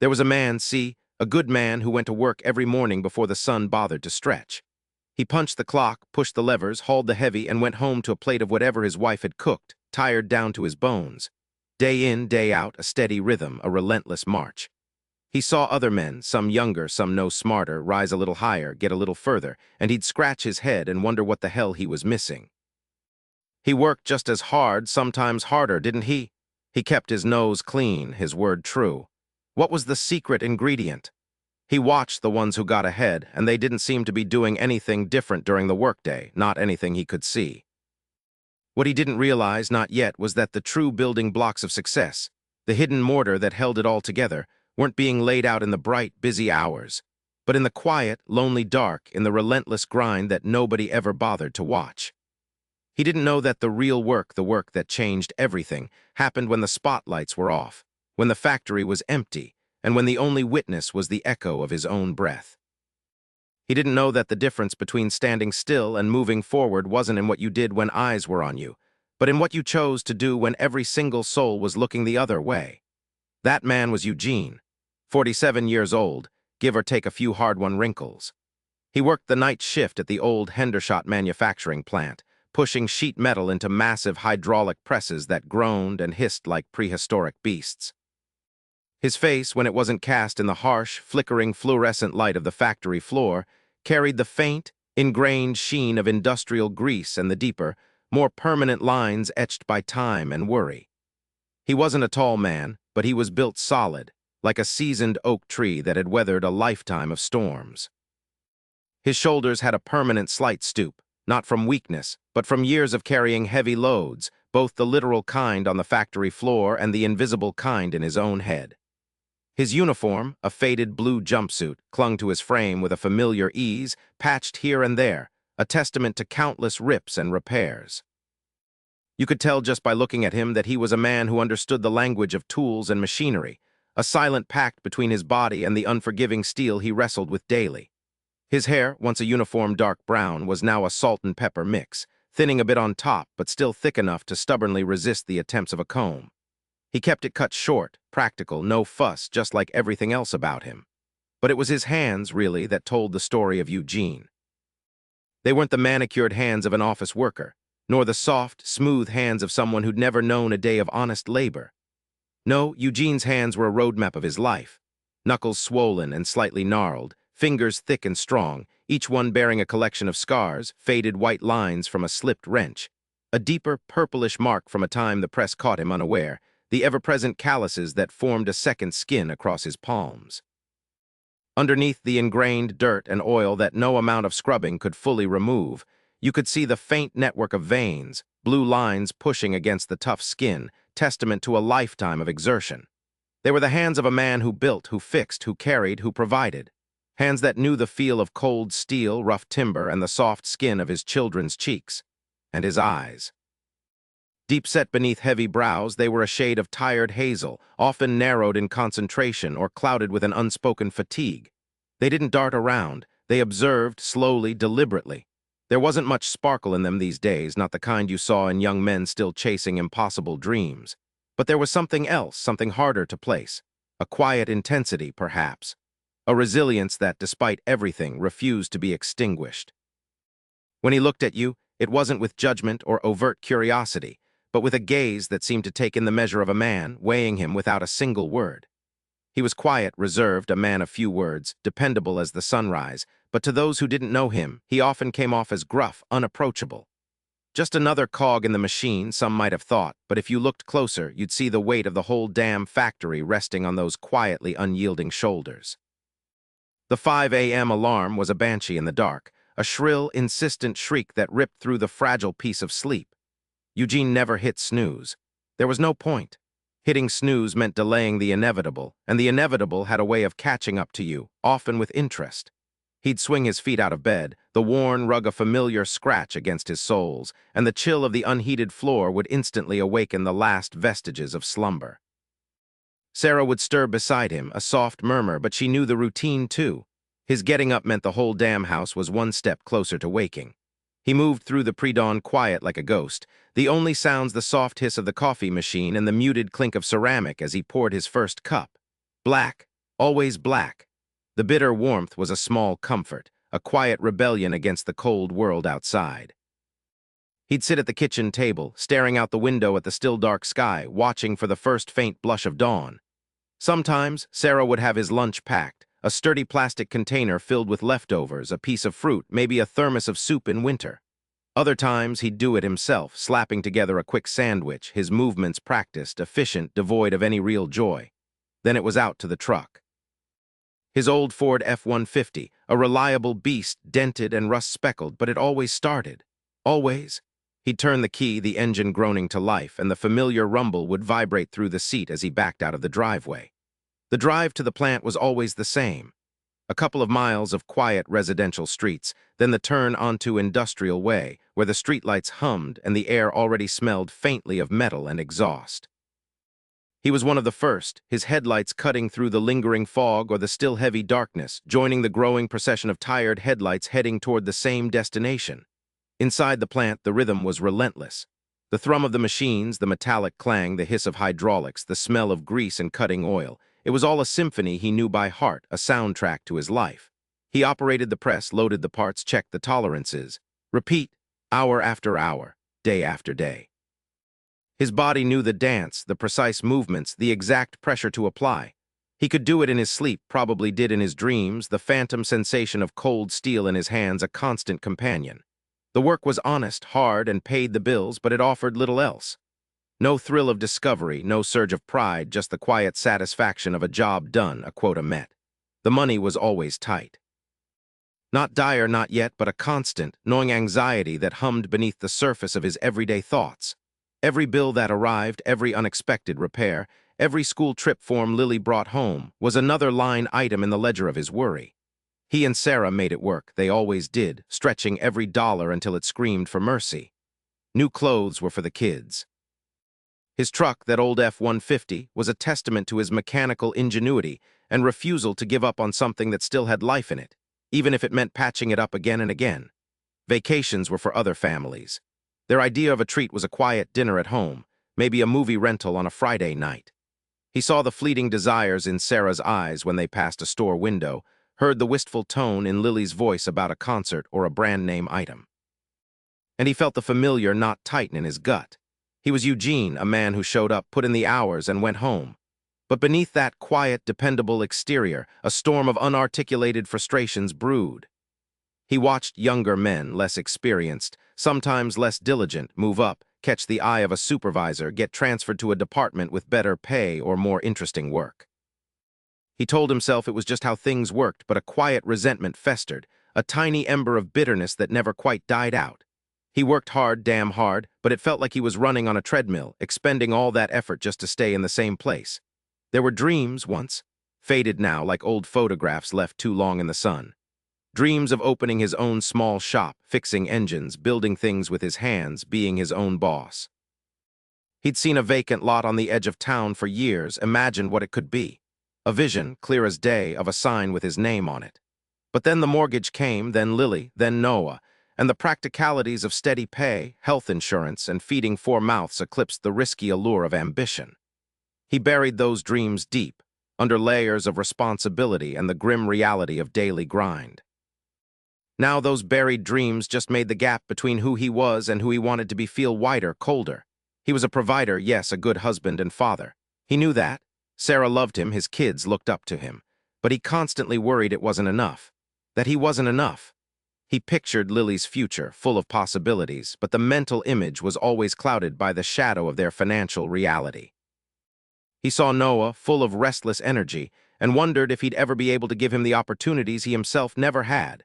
There was a man, see, a good man who went to work every morning before the sun bothered to stretch. He punched the clock, pushed the levers, hauled the heavy, and went home to a plate of whatever his wife had cooked, tired down to his bones. Day in, day out, a steady rhythm, a relentless march. He saw other men, some younger, some no smarter, rise a little higher, get a little further, and he'd scratch his head and wonder what the hell he was missing. He worked just as hard, sometimes harder, didn't he? He kept his nose clean, his word true. What was the secret ingredient? He watched the ones who got ahead, and they didn't seem to be doing anything different during the workday, not anything he could see. What he didn't realize, not yet, was that the true building blocks of success, the hidden mortar that held it all together, weren't being laid out in the bright, busy hours, but in the quiet, lonely dark, in the relentless grind that nobody ever bothered to watch. He didn't know that the real work, the work that changed everything, happened when the spotlights were off, when the factory was empty, and when the only witness was the echo of his own breath. He didn't know that the difference between standing still and moving forward wasn't in what you did when eyes were on you, but in what you chose to do when every single soul was looking the other way. That man was Eugene, 47 years old, give or take a few hard-won wrinkles. He worked the night shift at the old Hendershot manufacturing plant, pushing sheet metal into massive hydraulic presses that groaned and hissed like prehistoric beasts. His face, when it wasn't cast in the harsh, flickering fluorescent light of the factory floor, carried the faint, ingrained sheen of industrial grease and the deeper, more permanent lines etched by time and worry. He wasn't a tall man, but he was built solid, like a seasoned oak tree that had weathered a lifetime of storms. His shoulders had a permanent slight stoop, not from weakness, but from years of carrying heavy loads, both the literal kind on the factory floor and the invisible kind in his own head. His uniform, a faded blue jumpsuit, clung to his frame with a familiar ease, patched here and there, a testament to countless rips and repairs. You could tell just by looking at him that he was a man who understood the language of tools and machinery, a silent pact between his body and the unforgiving steel he wrestled with daily. His hair, once a uniform dark brown, was now a salt and pepper mix, thinning a bit on top but still thick enough to stubbornly resist the attempts of a comb. He kept it cut short, practical, no fuss, just like everything else about him. But it was his hands, really, that told the story of Eugene. They weren't the manicured hands of an office worker, nor the soft, smooth hands of someone who'd never known a day of honest labor. No, Eugene's hands were a roadmap of his life. Knuckles swollen and slightly gnarled, fingers thick and strong, each one bearing a collection of scars, faded white lines from a slipped wrench, a deeper, purplish mark from a time the press caught him unaware, the ever-present calluses that formed a second skin across his palms. Underneath the ingrained dirt and oil that no amount of scrubbing could fully remove, you could see the faint network of veins, blue lines pushing against the tough skin, testament to a lifetime of exertion. They were the hands of a man who built, who fixed, who carried, who provided. Hands that knew the feel of cold steel, rough timber, and the soft skin of his children's cheeks. And his eyes. Deep set beneath heavy brows, they were a shade of tired hazel, often narrowed in concentration or clouded with an unspoken fatigue. They didn't dart around. They observed, slowly, deliberately. There wasn't much sparkle in them these days, not the kind you saw in young men still chasing impossible dreams. But there was something else, something harder to place. A quiet intensity, perhaps. A resilience that, despite everything, refused to be extinguished. When he looked at you, it wasn't with judgment or overt curiosity, but with a gaze that seemed to take in the measure of a man, weighing him without a single word. He was quiet, reserved, a man of few words, dependable as the sunrise, but to those who didn't know him, he often came off as gruff, unapproachable. Just another cog in the machine, some might have thought, but if you looked closer, you'd see the weight of the whole damn factory resting on those quietly unyielding shoulders. The 5 a.m. alarm was a banshee in the dark, a shrill, insistent shriek that ripped through the fragile piece of sleep. Eugene never hit snooze. There was no point. Hitting snooze meant delaying the inevitable, and the inevitable had a way of catching up to you, often with interest. He'd swing his feet out of bed, the worn rug a familiar scratch against his soles, and the chill of the unheated floor would instantly awaken the last vestiges of slumber. Sarah would stir beside him, a soft murmur, but she knew the routine too. His getting up meant the whole damn house was one step closer to waking. He moved through the pre-dawn quiet like a ghost, the only sounds the soft hiss of the coffee machine and the muted clink of ceramic as he poured his first cup. Black, always black. The bitter warmth was a small comfort, a quiet rebellion against the cold world outside. He'd sit at the kitchen table, staring out the window at the still dark sky, watching for the first faint blush of dawn. Sometimes, Sarah would have his lunch packed, a sturdy plastic container filled with leftovers, a piece of fruit, maybe a thermos of soup in winter. Other times, he'd do it himself, slapping together a quick sandwich, his movements practiced, efficient, devoid of any real joy. Then it was out to the truck. His old Ford F-150, a reliable beast, dented and rust-speckled, but it always started. Always. He'd turn the key, the engine groaning to life, and the familiar rumble would vibrate through the seat as he backed out of the driveway. The drive to the plant was always the same. A couple of miles of quiet residential streets, then the turn onto Industrial Way, where the streetlights hummed and the air already smelled faintly of metal and exhaust. He was one of the first, his headlights cutting through the lingering fog or the still heavy darkness, joining the growing procession of tired headlights heading toward the same destination. Inside the plant, the rhythm was relentless. The thrum of the machines, the metallic clang, the hiss of hydraulics, the smell of grease and cutting oil. It was all a symphony he knew by heart, a soundtrack to his life. He operated the press, loaded the parts, checked the tolerances. Repeat, hour after hour, day after day. His body knew the dance, the precise movements, the exact pressure to apply. He could do it in his sleep, probably did in his dreams, the phantom sensation of cold steel in his hands a constant companion. The work was honest, hard, and paid the bills, but it offered little else. No thrill of discovery, no surge of pride, just the quiet satisfaction of a job done, a quota met. The money was always tight. Not dire, not yet, but a constant, gnawing anxiety that hummed beneath the surface of his everyday thoughts. Every bill that arrived, every unexpected repair, every school trip form Lily brought home was another line item in the ledger of his worry. He and Sarah made it work, they always did, stretching every dollar until it screamed for mercy. New clothes were for the kids. His truck, that old F-150, was a testament to his mechanical ingenuity and refusal to give up on something that still had life in it, even if it meant patching it up again and again. Vacations were for other families. Their idea of a treat was a quiet dinner at home, maybe a movie rental on a Friday night. He saw the fleeting desires in Sarah's eyes when they passed a store window, heard the wistful tone in Lily's voice about a concert or a brand-name item. And he felt the familiar knot tighten in his gut. He was Eugene, a man who showed up, put in the hours, and went home. But beneath that quiet, dependable exterior, a storm of unarticulated frustrations brewed. He watched younger men, less experienced, sometimes less diligent, move up, catch the eye of a supervisor, get transferred to a department with better pay or more interesting work. He told himself it was just how things worked, but a quiet resentment festered, a tiny ember of bitterness that never quite died out. He worked hard, damn hard, but it felt like he was running on a treadmill, expending all that effort just to stay in the same place. There were dreams once, faded now like old photographs left too long in the sun. Dreams of opening his own small shop, fixing engines, building things with his hands, being his own boss. He'd seen a vacant lot on the edge of town for years, imagined what it could be. A vision, clear as day, of a sign with his name on it. But then the mortgage came, then Lily, then Noah, and the practicalities of steady pay, health insurance, and feeding 4 mouths eclipsed the risky allure of ambition. He buried those dreams deep, under layers of responsibility and the grim reality of daily grind. Now those buried dreams just made the gap between who he was and who he wanted to be feel wider, colder. He was a provider, yes, a good husband and father. He knew that. Sarah loved him, his kids looked up to him. But he constantly worried it wasn't enough. That he wasn't enough. He pictured Lily's future, full of possibilities, but the mental image was always clouded by the shadow of their financial reality. He saw Noah, full of restless energy, and wondered if he'd ever be able to give him the opportunities he himself never had.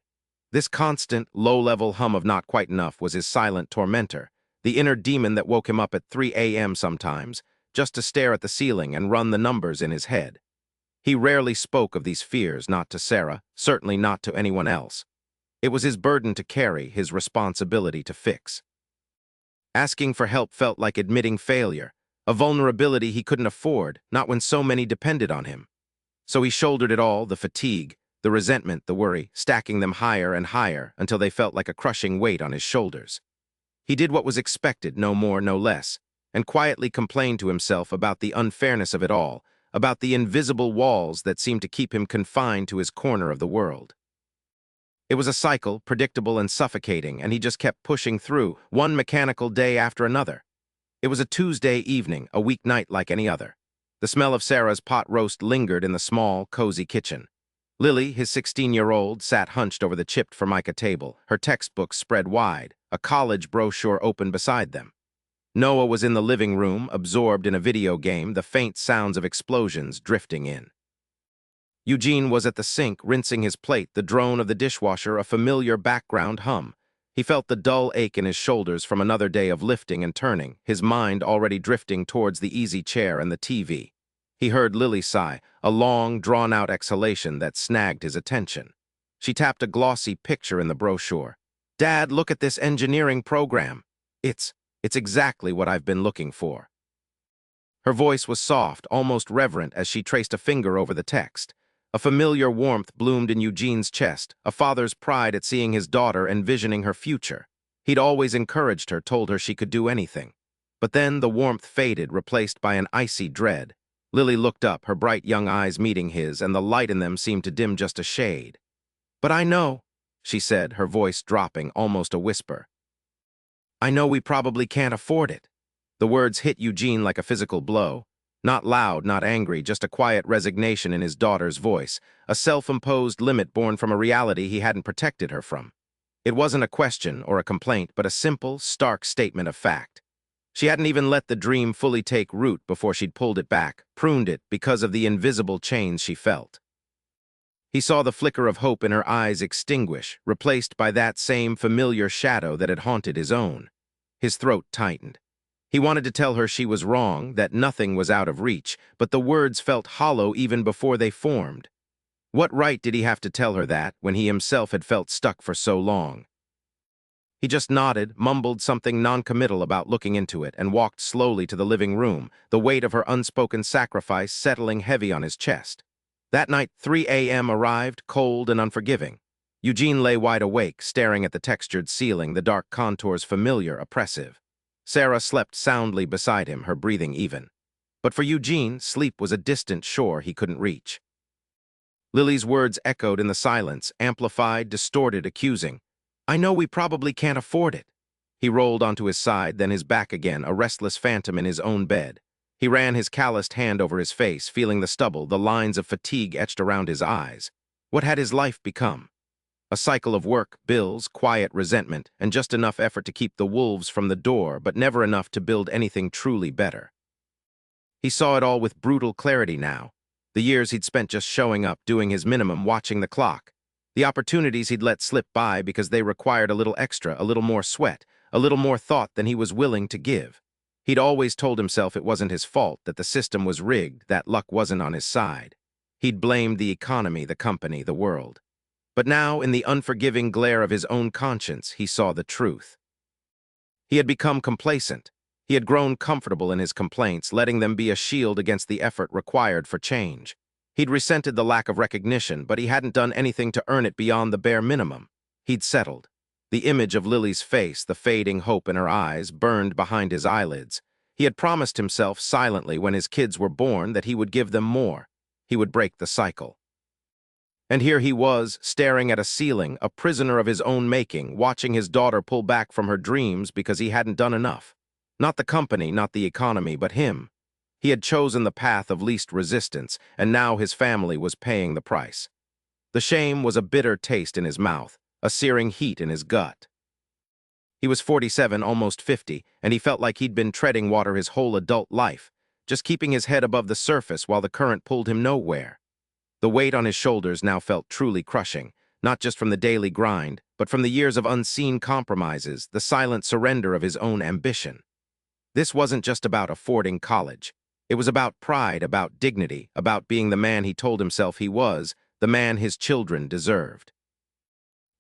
This constant, low-level hum of not quite enough was his silent tormentor, the inner demon that woke him up at 3 a.m. sometimes, just to stare at the ceiling and run the numbers in his head. He rarely spoke of these fears, not to Sarah, certainly not to anyone else. It was his burden to carry, his responsibility to fix. Asking for help felt like admitting failure, a vulnerability he couldn't afford, not when so many depended on him. So he shouldered it all, the fatigue, the resentment, the worry, stacking them higher and higher until they felt like a crushing weight on his shoulders. He did what was expected, no more, no less, and quietly complained to himself about the unfairness of it all, about the invisible walls that seemed to keep him confined to his corner of the world. It was a cycle, predictable and suffocating, and he just kept pushing through, one mechanical day after another. It was a Tuesday evening, a weeknight like any other. The smell of Sarah's pot roast lingered in the small, cozy kitchen. Lily, his 16-year-old, sat hunched over the chipped Formica table, her textbooks spread wide, a college brochure open beside them. Noah was in the living room, absorbed in a video game, the faint sounds of explosions drifting in. Eugene was at the sink, rinsing his plate, the drone of the dishwasher a familiar background hum. He felt the dull ache in his shoulders from another day of lifting and turning, his mind already drifting towards the easy chair and the TV. He heard Lily sigh, a long, drawn-out exhalation that snagged his attention. She tapped a glossy picture in the brochure. "Dad, look at this engineering program. It's exactly what I've been looking for." Her voice was soft, almost reverent as she traced a finger over the text. A familiar warmth bloomed in Eugene's chest, a father's pride at seeing his daughter envisioning her future. He'd always encouraged her, told her she could do anything. But then the warmth faded, replaced by an icy dread. Lily looked up, her bright young eyes meeting his, and the light in them seemed to dim just a shade. "But I know," she said, her voice dropping, almost a whisper. "I know we probably can't afford it." The words hit Eugene like a physical blow. Not loud, not angry, just a quiet resignation in his daughter's voice, a self-imposed limit born from a reality he hadn't protected her from. It wasn't a question or a complaint, but a simple, stark statement of fact. She hadn't even let the dream fully take root before she'd pulled it back, pruned it because of the invisible chains she felt. He saw the flicker of hope in her eyes extinguish, replaced by that same familiar shadow that had haunted his own. His throat tightened. He wanted to tell her she was wrong, that nothing was out of reach, but the words felt hollow even before they formed. What right did he have to tell her that, when he himself had felt stuck for so long? He just nodded, mumbled something noncommittal about looking into it, and walked slowly to the living room, the weight of her unspoken sacrifice settling heavy on his chest. That night, 3 a.m. arrived, cold and unforgiving. Eugene lay wide awake, staring at the textured ceiling, the dark contours familiar, oppressive. Sarah slept soundly beside him, her breathing even. But for Eugene, sleep was a distant shore he couldn't reach. Lily's words echoed in the silence, amplified, distorted, accusing. "I know we probably can't afford it." He rolled onto his side, then his back again, a restless phantom in his own bed. He ran his calloused hand over his face, feeling the stubble, the lines of fatigue etched around his eyes. What had his life become? A cycle of work, bills, quiet resentment, and just enough effort to keep the wolves from the door, but never enough to build anything truly better. He saw it all with brutal clarity now. The years he'd spent just showing up, doing his minimum, watching the clock. The opportunities he'd let slip by because they required a little extra, a little more sweat, a little more thought than he was willing to give. He'd always told himself it wasn't his fault, that the system was rigged, that luck wasn't on his side. He'd blamed the economy, the company, the world. But now, in the unforgiving glare of his own conscience, he saw the truth. He had become complacent. He had grown comfortable in his complaints, letting them be a shield against the effort required for change. He'd resented the lack of recognition, but he hadn't done anything to earn it beyond the bare minimum. He'd settled. The image of Lily's face, the fading hope in her eyes, burned behind his eyelids. He had promised himself silently when his kids were born that he would give them more. He would break the cycle. And here he was, staring at a ceiling, a prisoner of his own making, watching his daughter pull back from her dreams because he hadn't done enough. Not the company, not the economy, but him. He had chosen the path of least resistance, and now his family was paying the price. The shame was a bitter taste in his mouth, a searing heat in his gut. He was 47, almost 50, and he felt like he'd been treading water his whole adult life, just keeping his head above the surface while the current pulled him nowhere. The weight on his shoulders now felt truly crushing, not just from the daily grind, but from the years of unseen compromises, the silent surrender of his own ambition. This wasn't just about affording college. It was about pride, about dignity, about being the man he told himself he was, the man his children deserved.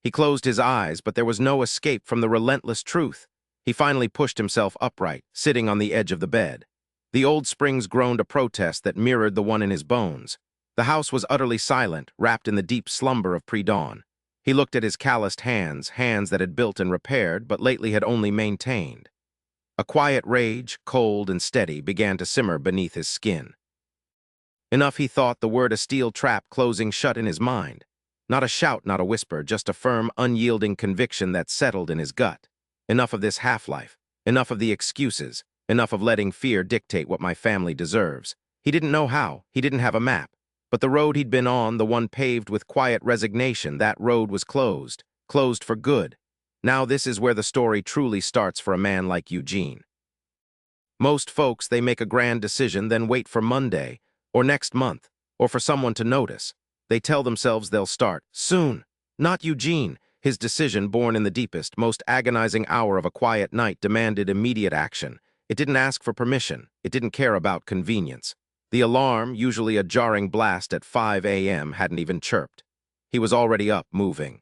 He closed his eyes, but there was no escape from the relentless truth. He finally pushed himself upright, sitting on the edge of the bed. The old springs groaned a protest that mirrored the one in his bones. The house was utterly silent, wrapped in the deep slumber of pre-dawn. He looked at his calloused hands, hands that had built and repaired, but lately had only maintained. A quiet rage, cold and steady, began to simmer beneath his skin. Enough, he thought, the word a steel trap closing shut in his mind. Not a shout, not a whisper, just a firm, unyielding conviction that settled in his gut. Enough of this half-life. Enough of the excuses. Enough of letting fear dictate what my family deserves. He didn't know how. He didn't have a map. But the road he'd been on, the one paved with quiet resignation, that road was closed. Closed for good. Now this is where the story truly starts for a man like Eugene. Most folks, they make a grand decision, then wait for Monday, or next month, or for someone to notice. They tell themselves they'll start soon. Not Eugene. His decision, born in the deepest, most agonizing hour of a quiet night, demanded immediate action. It didn't ask for permission. It didn't care about convenience. The alarm, usually a jarring blast at 5 a.m., hadn't even chirped. He was already up, moving.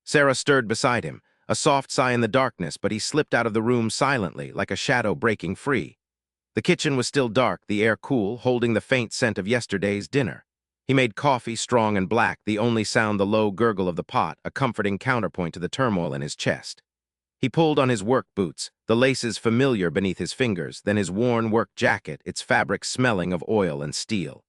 Sarah stirred beside him, a soft sigh in the darkness, but he slipped out of the room silently, like a shadow breaking free. The kitchen was still dark, the air cool, holding the faint scent of yesterday's dinner. He made coffee, strong and black, the only sound the low gurgle of the pot, a comforting counterpoint to the turmoil in his chest. He pulled on his work boots, the laces familiar beneath his fingers, then his worn work jacket, its fabric smelling of oil and steel.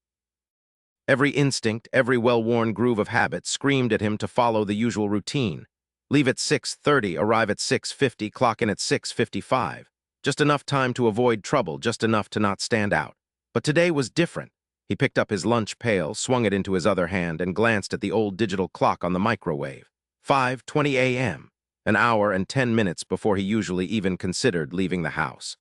Every instinct, every well-worn groove of habit screamed at him to follow the usual routine. Leave at 6:30, arrive at 6:50, clock in at 6:55. Just enough time to avoid trouble, just enough to not stand out. But today was different. He picked up his lunch pail, swung it into his other hand, and glanced at the old digital clock on the microwave. 5:20 a.m., an hour and 10 minutes before he usually even considered leaving the house.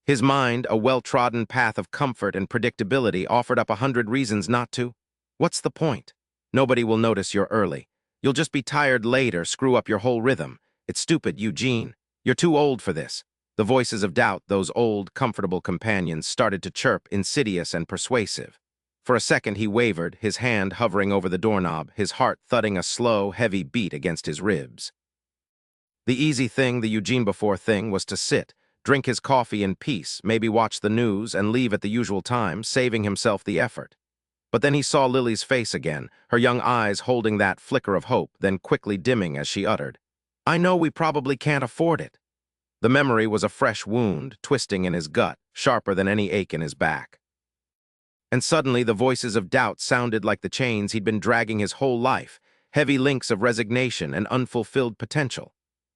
His mind, a well-trodden path of comfort and predictability, offered up 100 reasons not to. What's the point? Nobody will notice you're early. You'll just be tired later, screw up your whole rhythm. It's stupid, Eugene. You're too old for this. The voices of doubt, those old, comfortable companions, started to chirp, insidious and persuasive. For a second he wavered, his hand hovering over the doorknob, his heart thudding a slow, heavy beat against his ribs. The easy thing, the Eugene before thing, was to sit, drink his coffee in peace, maybe watch the news, and leave at the usual time, saving himself the effort. But then he saw Lily's face again, her young eyes holding that flicker of hope, then quickly dimming as she uttered, "I know we probably can't afford it." The memory was a fresh wound, twisting in his gut, sharper than any ache in his back. And suddenly the voices of doubt sounded like the chains he'd been dragging his whole life, heavy links of resignation and unfulfilled potential.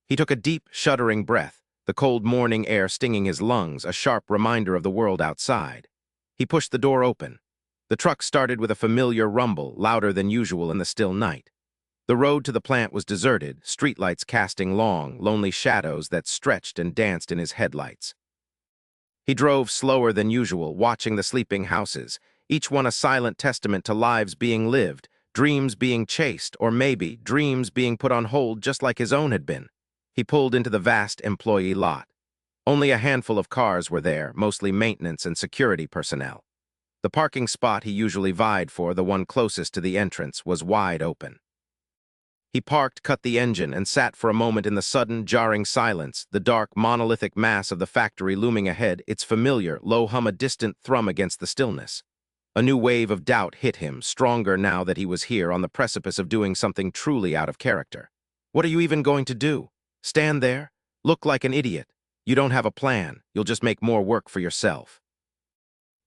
He took a deep, shuddering breath, the cold morning air stinging his lungs, a sharp reminder of the world outside. He pushed the door open. The truck started with a familiar rumble, louder than usual in the still night. The road to the plant was deserted, streetlights casting long, lonely shadows that stretched and danced in his headlights. He drove slower than usual, watching the sleeping houses, each one a silent testament to lives being lived, dreams being chased, or maybe dreams being put on hold just like his own had been. He pulled into the vast employee lot. Only a handful of cars were there, mostly maintenance and security personnel. The parking spot he usually vied for, the one closest to the entrance, was wide open. He parked, cut the engine, and sat for a moment in the sudden, jarring silence, the dark, monolithic mass of the factory looming ahead, its familiar, low hum a distant thrum against the stillness. A new wave of doubt hit him, stronger now that he was here on the precipice of doing something truly out of character. What are you even going to do? Stand there? Look like an idiot? You don't have a plan. You'll just make more work for yourself.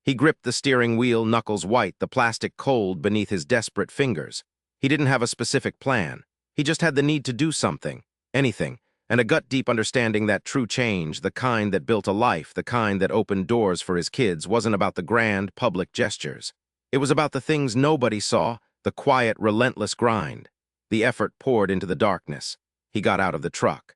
He gripped the steering wheel, knuckles white, the plastic cold beneath his desperate fingers. He didn't have a specific plan. He just had the need to do something, anything, and a gut-deep understanding that true change, the kind that built a life, the kind that opened doors for his kids, wasn't about the grand, public gestures. It was about the things nobody saw, the quiet, relentless grind. The effort poured into the darkness. He got out of the truck.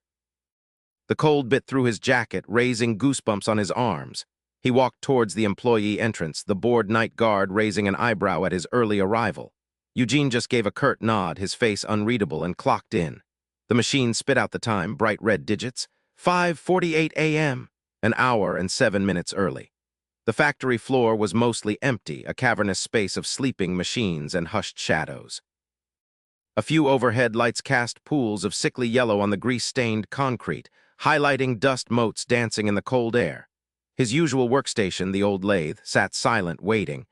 The cold bit through his jacket, raising goosebumps on his arms. He walked towards the employee entrance, the bored night guard raising an eyebrow at his early arrival. Eugene just gave a curt nod, his face unreadable, and clocked in. The machine spit out the time, bright red digits. 5:48 a.m., an hour and 7 minutes early. The factory floor was mostly empty, a cavernous space of sleeping machines and hushed shadows. A few overhead lights cast pools of sickly yellow on the grease-stained concrete, highlighting dust motes dancing in the cold air. His usual workstation, the old lathe, sat silent, waiting.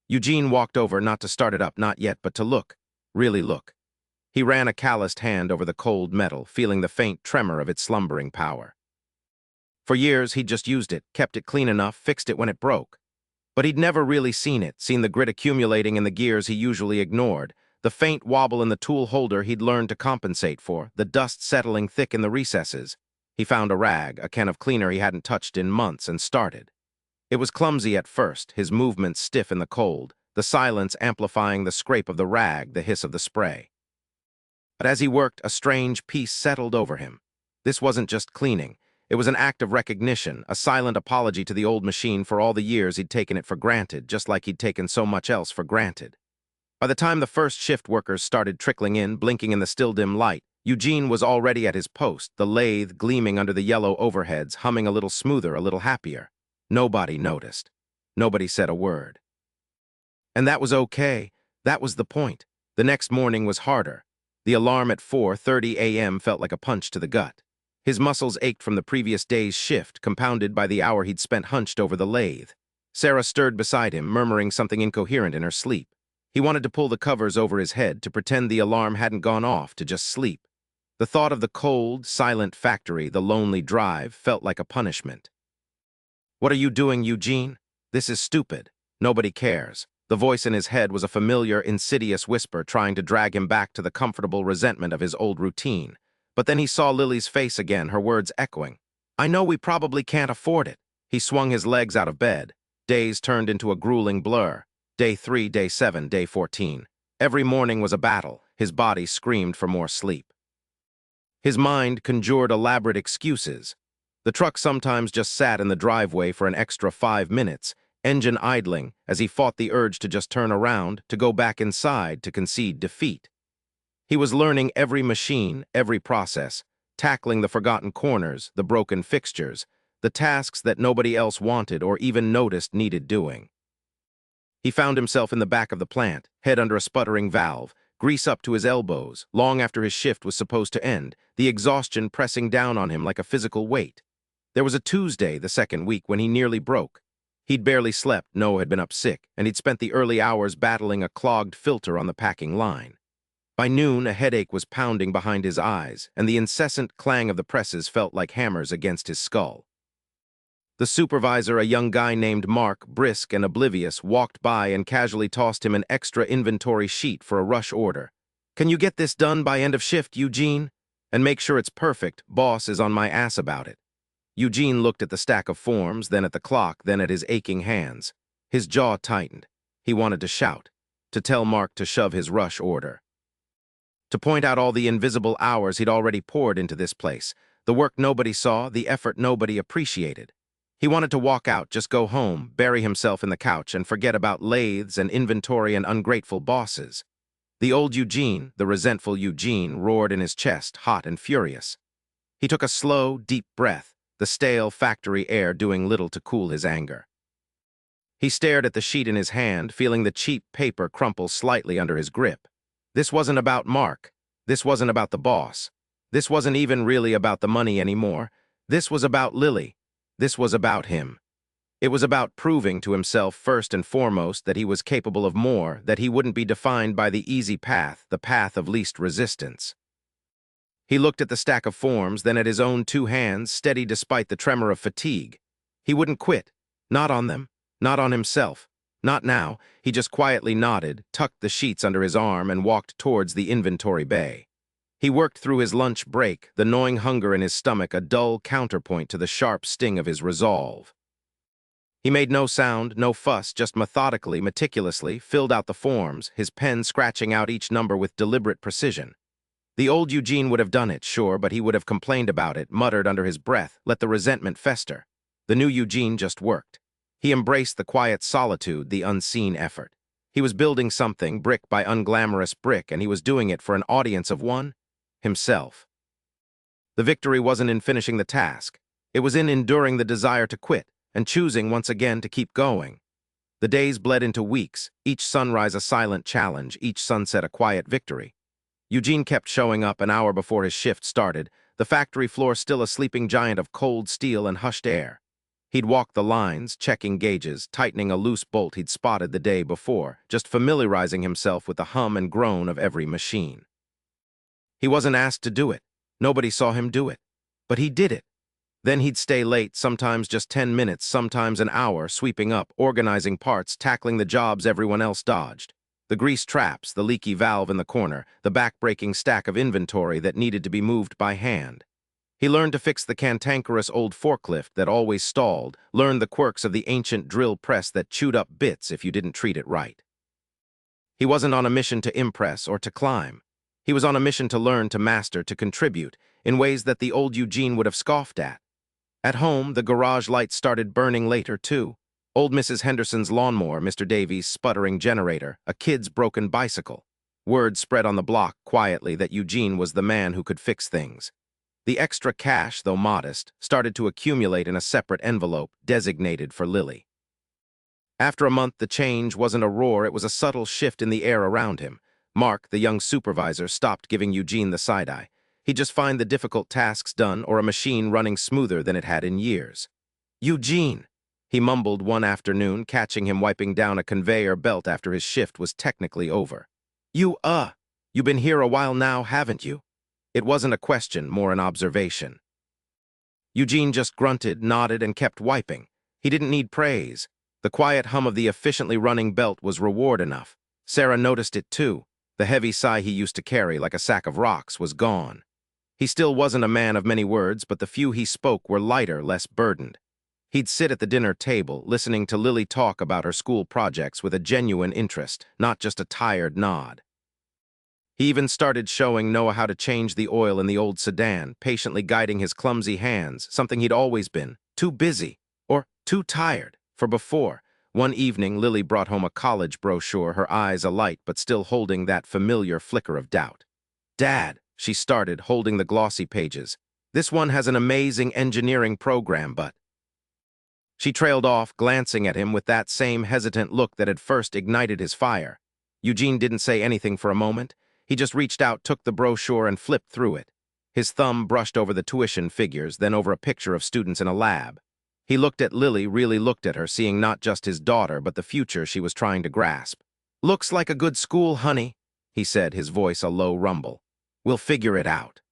Eugene walked over, not to start it up, not yet, but to look. Really look. He ran a calloused hand over the cold metal, feeling the faint tremor of its slumbering power. For years, he'd just used it, kept it clean enough, fixed it when it broke. But he'd never really seen the grit accumulating in the gears he usually ignored, the faint wobble in the tool holder he'd learned to compensate for, the dust settling thick in the recesses. He found a rag, a can of cleaner he hadn't touched in months, and started. It was clumsy at first, his movements stiff in the cold, the silence amplifying the scrape of the rag, the hiss of the spray. But as he worked, a strange peace settled over him. This wasn't just cleaning. It was an act of recognition, a silent apology to the old machine for all the years he'd taken it for granted, just like he'd taken so much else for granted. By the time the first shift workers started trickling in, blinking in the still dim light, Eugene was already at his post, the lathe gleaming under the yellow overheads, humming a little smoother, a little happier. Nobody noticed. Nobody said a word. And that was okay. That was the point. The next morning was harder. The alarm at 4:30 a.m. felt like a punch to the gut. His muscles ached from the previous day's shift, compounded by the hour he'd spent hunched over the lathe. Sarah stirred beside him, murmuring something incoherent in her sleep. He wanted to pull the covers over his head, to pretend the alarm hadn't gone off, to just sleep. The thought of the cold, silent factory, the lonely drive, felt like a punishment. "What are you doing, Eugene? This is stupid. Nobody cares." The voice in his head was a familiar, insidious whisper trying to drag him back to the comfortable resentment of his old routine. But then he saw Lily's face again, her words echoing. "I know we probably can't afford it." He swung his legs out of bed. Days turned into a grueling blur. Day 3, day 7, day 14. Every morning was a battle. His body screamed for more sleep. His mind conjured elaborate excuses. The truck sometimes just sat in the driveway for an extra 5 minutes, engine idling as he fought the urge to just turn around, to go back inside, to concede defeat. He was learning every machine, every process, tackling the forgotten corners, the broken fixtures, the tasks that nobody else wanted or even noticed needed doing. He found himself in the back of the plant, head under a sputtering valve, grease up to his elbows, long after his shift was supposed to end, the exhaustion pressing down on him like a physical weight. There was a Tuesday, the second week, when he nearly broke. He'd barely slept, Noah had been up sick, and he'd spent the early hours battling a clogged filter on the packing line. By noon, a headache was pounding behind his eyes, and the incessant clang of the presses felt like hammers against his skull. The supervisor, a young guy named Mark, brisk and oblivious, walked by and casually tossed him an extra inventory sheet for a rush order. "Can you get this done by end of shift, Eugene? And make sure it's perfect. Boss is on my ass about it." Eugene looked at the stack of forms, then at the clock, then at his aching hands. His jaw tightened. He wanted to shout, to tell Mark to shove his rush order, to point out all the invisible hours he'd already poured into this place, the work nobody saw, the effort nobody appreciated. He wanted to walk out, just go home, bury himself in the couch, and forget about lathes and inventory and ungrateful bosses. The old Eugene, the resentful Eugene, roared in his chest, hot and furious. He took a slow, deep breath, the stale factory air doing little to cool his anger. He stared at the sheet in his hand, feeling the cheap paper crumple slightly under his grip. This wasn't about Mark. This wasn't about the boss. This wasn't even really about the money anymore. This was about Lily. This was about him. It was about proving to himself first and foremost that he was capable of more, that he wouldn't be defined by the easy path, the path of least resistance. He looked at the stack of forms, then at his own 2 hands, steady despite the tremor of fatigue. He wouldn't quit. Not on them. Not on himself. Not now. He just quietly nodded, tucked the sheets under his arm, and walked towards the inventory bay. He worked through his lunch break, the gnawing hunger in his stomach a dull counterpoint to the sharp sting of his resolve. He made no sound, no fuss, just methodically, meticulously, filled out the forms, his pen scratching out each number with deliberate precision. The old Eugene would have done it, sure, but he would have complained about it, muttered under his breath, let the resentment fester. The new Eugene just worked. He embraced the quiet solitude, the unseen effort. He was building something, brick by unglamorous brick, and he was doing it for an audience of one: himself. The victory wasn't in finishing the task. It was in enduring the desire to quit, and choosing once again to keep going. The days bled into weeks, each sunrise a silent challenge, each sunset a quiet victory. Eugene kept showing up an hour before his shift started, the factory floor still a sleeping giant of cold steel and hushed air. He'd walk the lines, checking gauges, tightening a loose bolt he'd spotted the day before, just familiarizing himself with the hum and groan of every machine. He wasn't asked to do it. Nobody saw him do it. But he did it. Then he'd stay late, sometimes just 10 minutes, sometimes an hour, sweeping up, organizing parts, tackling the jobs everyone else dodged. The grease traps, the leaky valve in the corner, the back-breaking stack of inventory that needed to be moved by hand. He learned to fix the cantankerous old forklift that always stalled, learned the quirks of the ancient drill press that chewed up bits if you didn't treat it right. He wasn't on a mission to impress or to climb. He was on a mission to learn, to master, to contribute, in ways that the old Eugene would have scoffed at. At home, the garage lights started burning later, too. Old Mrs. Henderson's lawnmower, Mr. Davies' sputtering generator, a kid's broken bicycle. Word spread on the block quietly that Eugene was the man who could fix things. The extra cash, though modest, started to accumulate in a separate envelope designated for Lily. After a month, the change wasn't a roar, it was a subtle shift in the air around him. Mark, the young supervisor, stopped giving Eugene the side-eye. He'd just find the difficult tasks done or a machine running smoother than it had in years. "Eugene," he mumbled one afternoon, catching him wiping down a conveyor belt after his shift was technically over. You've been here a while now, haven't you?" It wasn't a question, more an observation. Eugene just grunted, nodded, and kept wiping. He didn't need praise. The quiet hum of the efficiently running belt was reward enough. Sarah noticed it too. The heavy sigh he used to carry like a sack of rocks was gone. He still wasn't a man of many words, but the few he spoke were lighter, less burdened. He'd sit at the dinner table, listening to Lily talk about her school projects with a genuine interest, not just a tired nod. He even started showing Noah how to change the oil in the old sedan, patiently guiding his clumsy hands, something he'd always been, too busy, or too tired, for before. One evening, Lily brought home a college brochure, her eyes alight but still holding that familiar flicker of doubt. "Dad," she started, holding the glossy pages, "this one has an amazing engineering program, but—" She trailed off, glancing at him with that same hesitant look that had first ignited his fire. Eugene didn't say anything for a moment. He just reached out, took the brochure, and flipped through it. His thumb brushed over the tuition figures, then over a picture of students in a lab. He looked at Lily, really looked at her, seeing not just his daughter, but the future she was trying to grasp. "Looks like a good school, honey," he said, his voice a low rumble. "We'll figure it out.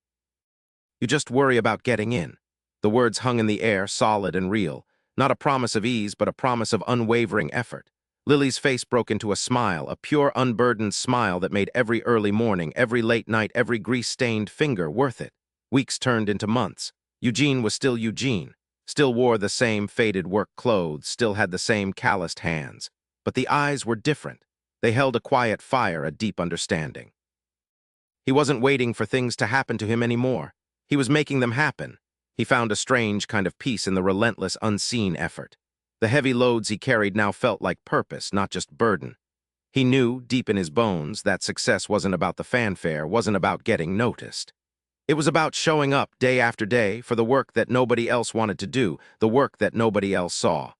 You just worry about getting in." The words hung in the air, solid and real. Not a promise of ease, but a promise of unwavering effort. Lily's face broke into a smile, a pure, unburdened smile that made every early morning, every late night, every grease-stained finger worth it. Weeks turned into months. Eugene was still Eugene, still wore the same faded work clothes, still had the same calloused hands. But the eyes were different. They held a quiet fire, a deep understanding. He wasn't waiting for things to happen to him anymore. He was making them happen. He found a strange kind of peace in the relentless, unseen effort. The heavy loads he carried now felt like purpose, not just burden. He knew, deep in his bones, that success wasn't about the fanfare, wasn't about getting noticed. It was about showing up day after day for the work that nobody else wanted to do, the work that nobody else saw.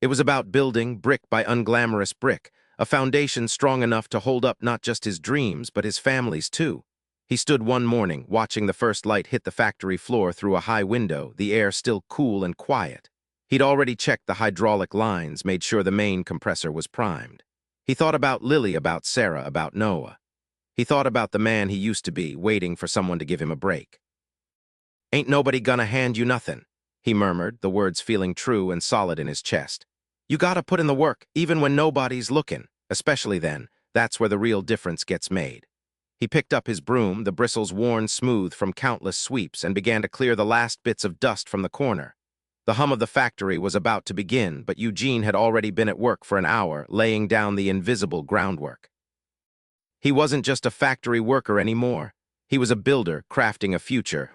It was about building, brick by unglamorous brick, a foundation strong enough to hold up not just his dreams, but his family's too. He stood one morning, watching the first light hit the factory floor through a high window, the air still cool and quiet. He'd already checked the hydraulic lines, made sure the main compressor was primed. He thought about Lily, about Sarah, about Noah. He thought about the man he used to be, waiting for someone to give him a break. "Ain't nobody gonna hand you nothing," he murmured, the words feeling true and solid in his chest. "You gotta put in the work, even when nobody's looking. Especially then, that's where the real difference gets made." He picked up his broom, the bristles worn smooth from countless sweeps, and began to clear the last bits of dust from the corner. The hum of the factory was about to begin, but Eugene had already been at work for an hour, laying down the invisible groundwork. He wasn't just a factory worker anymore. He was a builder, crafting a future.